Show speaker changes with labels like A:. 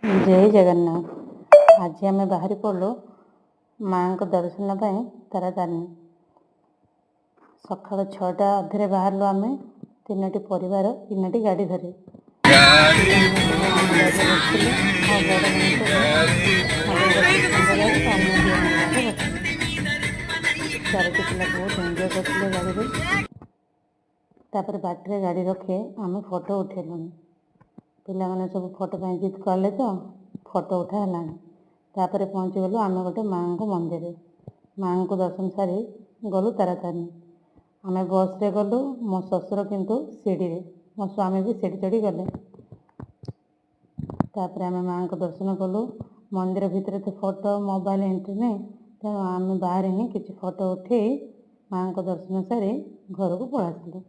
A: जय जगन्नाथ। आज आम बाहरी पड़ू माँ को दर्शन पाई तारातारिणी। सकाल 6टा अधे बाहर आम 3टी परिवार 3टी गाड़ी धरी चारोटी पिला बहुत एंजय करते गाड़ी बाटर गाड़ी रखे आम फोटो उठेलु। पिला मैंने सब फोटो जिद कले तो फोटो उठा है पहुँची गलु आम गोटे माँ को मंदिर माँ को दर्शन सारी गलु तारातारिणी। आम बस रे गलु मो ससुर किंतु सीढ़ी मो स्वामी भी सीढ़ी चढ़ी गले। आम माँ को दर्शन कलु मंदिर भितर तो फोटो मोबाइल एंट्री नहीं तेणु आम बाहर ही किसी फोटो उठे माँ को दर्शन सारी घर को पलू।